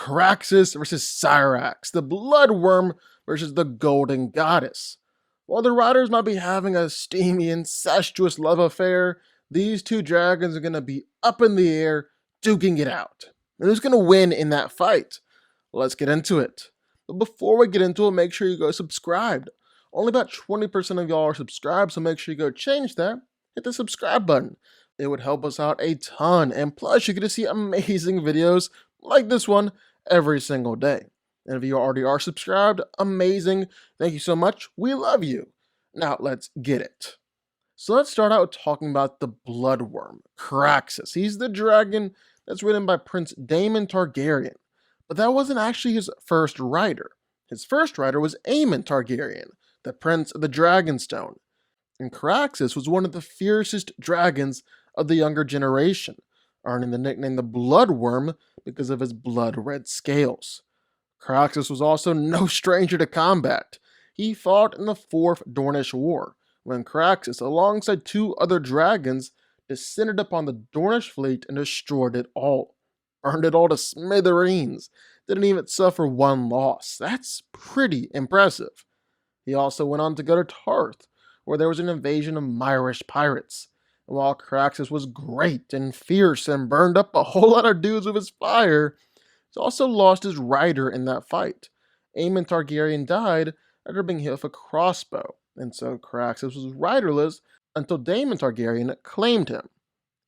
Caraxes versus Syrax, the bloodworm versus the golden goddess. While the riders might be having a steamy, incestuous love affair, these two dragons are going to be up in the air, duking it out. And who's going to win in that fight? Let's get into it. But before we get into it, make sure you go subscribed. Only about 20% of y'all are subscribed, so make sure you go change that. Hit the subscribe button. It would help us out a ton, and plus you get to see amazing videos like this one every single day. And if you already are subscribed, amazing. Thank you so much. We love you. Now let's get it. So let's start out talking about the bloodworm, Caraxes. He's the dragon that's ridden by Prince Daemon Targaryen. But that wasn't actually his first rider. His first rider was Aemon Targaryen, the Prince of the Dragonstone. And Caraxes was one of the fiercest dragons of the younger generation, earning the nickname the Bloodworm because of his blood-red scales. Caraxes was also no stranger to combat. He fought in the Fourth Dornish War, when Caraxes, alongside two other dragons, descended upon the Dornish fleet and destroyed it all. Burned it all to smithereens. Didn't even suffer one loss. That's pretty impressive. He also went on to go to Tarth, where there was an invasion of Myrish pirates. And while Caraxes was great and fierce and burned up a whole lot of dudes with his fire, he also lost his rider in that fight. Aemon Targaryen died after being hit with a crossbow, and so Caraxes was riderless until Daemon Targaryen claimed him.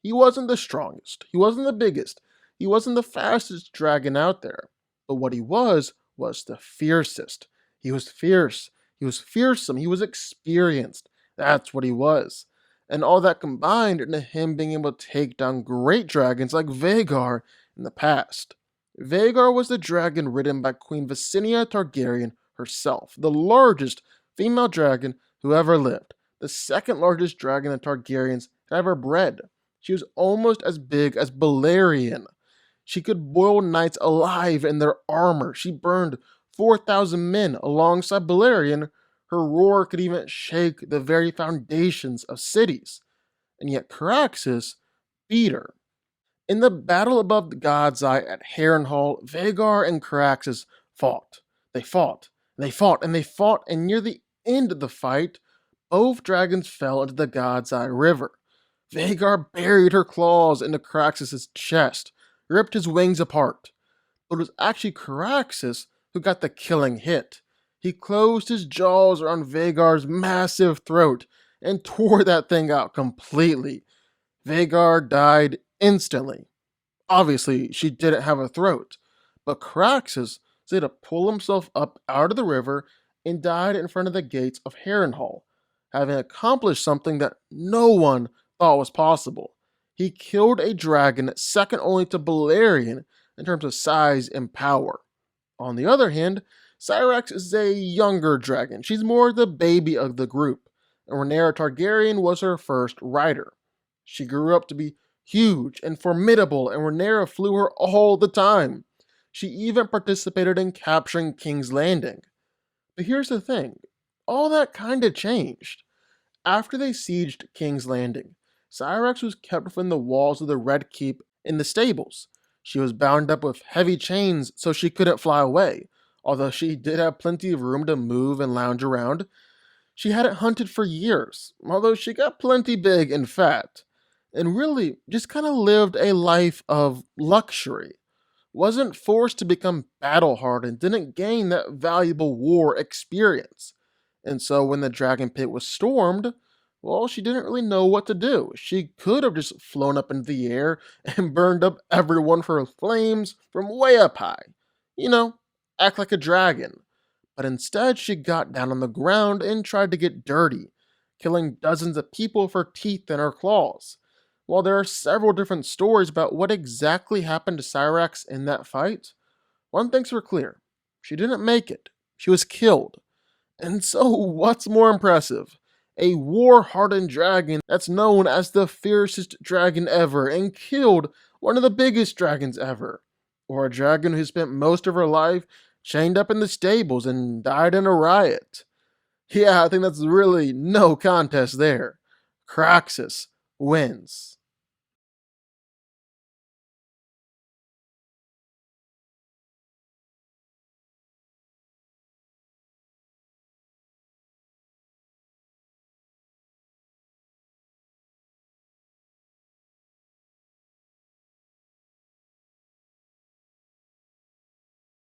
He wasn't the strongest, he wasn't the biggest, he wasn't the fastest dragon out there, but what he was the fiercest. He was fierce, he was fearsome, he was experienced. That's what he was. And all that combined into him being able to take down great dragons like Vhagar in the past. Vhagar was the dragon ridden by Queen Visenya Targaryen herself, the largest female dragon who ever lived, the second largest dragon the Targaryens had ever bred. She was almost as big as Balerion. She could boil knights alive in their armor. She burned 4,000 men alongside Balerion. Her roar could even shake the very foundations of cities. And yet Caraxes beat her. In the battle above the God's Eye at Harrenhal, Vhagar and Caraxes fought. They fought, and they fought, and they fought, and near the end of the fight, both dragons fell into the God's Eye River. Vhagar buried her claws into Caraxes' chest, ripped his wings apart. But it was actually Caraxes who got the killing hit. He closed his jaws around Vhagar's massive throat and tore that thing out completely. Vhagar died instantly. Obviously, she didn't have a throat, but Caraxes had to pull himself up out of the river and died in front of the gates of Harrenhal, having accomplished something that no one thought was possible. He killed a dragon second only to Balerion in terms of size and power. On the other hand, Syrax is a younger dragon. She's more the baby of the group, and Rhaenyra Targaryen was her first rider. She grew up to be huge and formidable, and Rhaenyra flew her all the time. She even participated in capturing King's Landing. But here's the thing, all that kinda changed. After they sieged King's Landing, Syrax was kept within the walls of the Red Keep in the stables. She was bound up with heavy chains so she couldn't fly away. Although she did have plenty of room to move and lounge around. She hadn't hunted for years, although she got plenty big and fat, and really just kind of lived a life of luxury. Wasn't forced to become battle-hardened, didn't gain that valuable war experience. And so when the dragon pit was stormed, well, she didn't really know what to do. She could have just flown up into the air and burned up everyone for flames from way up high. You know, act like a dragon. But instead, she got down on the ground and tried to get dirty, killing dozens of people with her teeth and her claws. While there are several different stories about what exactly happened to Syrax in that fight, one thing's for clear. She didn't make it. She was killed. And so, what's more impressive? A war-hardened dragon that's known as the fiercest dragon ever and killed one of the biggest dragons ever. Or a dragon who spent most of her life chained up in the stables and died in a riot. Yeah, I think that's really no contest there. Caraxes wins.